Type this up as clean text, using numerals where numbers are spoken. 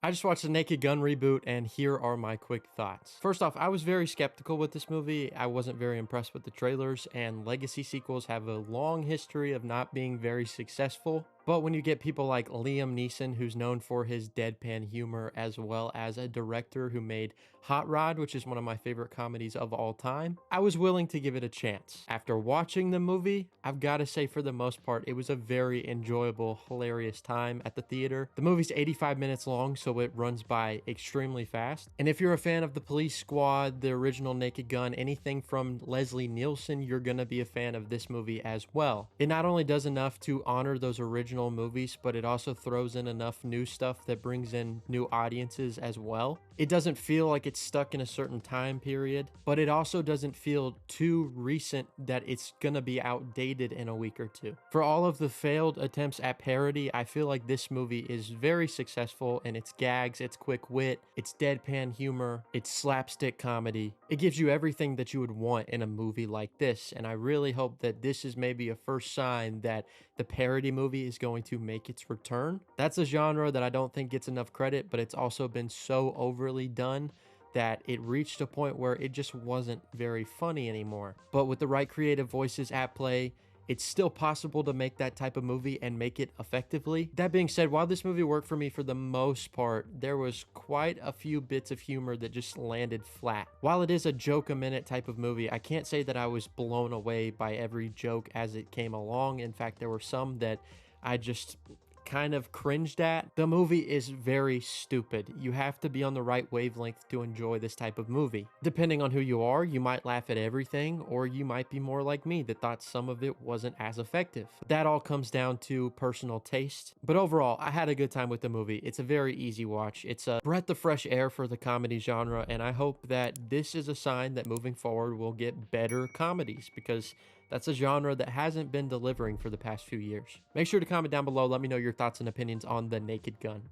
I just watched the Naked Gun reboot, and here are my quick thoughts. First off, I was very skeptical with this movie. I wasn't very impressed with the trailers, and legacy sequels have a long history of not being very successful. But when you get people like Liam Neeson, who's known for his deadpan humor, as well as a director who made Hot Rod, which is one of my favorite comedies of all time, I was willing to give it a chance. After watching the movie, I've got to say for the most part, it was a very enjoyable, hilarious time at the theater. The movie's 85 minutes long, so it runs by extremely fast. And if you're a fan of The Police Squad, the original Naked Gun, anything from Leslie Nielsen, you're gonna be a fan of this movie as well. It not only does enough to honor those original movies, but it also throws in enough new stuff that brings in new audiences as well. It doesn't feel like it's stuck in a certain time period, but it also doesn't feel too recent that it's gonna be outdated in a week or two. For all of the failed attempts at parody, I feel like this movie is very successful in its gags, its quick wit, its deadpan humor, its slapstick comedy. It gives you everything that you would want in a movie like this, and I really hope that this is maybe a first sign that the parody movie is going to make its return. That's a genre that I don't think gets enough credit, but it's also been so overly done that it reached a point where it just wasn't very funny anymore. But with the right creative voices at play, it's still possible to make that type of movie and make it effectively. That being said, while this movie worked for me for the most part, there was quite a few bits of humor that just landed flat. While it is a joke a minute type of movie, I can't say that I was blown away by every joke as it came along. In fact, there were some that I just kind of cringed at. The movie is very stupid. You have to be on the right wavelength to enjoy this type of movie. Depending on who you are, you might laugh at everything, or you might be more like me that thought some of it wasn't as effective. That all comes down to personal taste. But overall, I had a good time with the movie. It's a very easy watch. It's a breath of fresh air for the comedy genre, and I hope that this is a sign that moving forward we'll get better comedies, because that's a genre that hasn't been delivering for the past few years. Make sure to comment down below. Let me know your thoughts and opinions on The Naked Gun.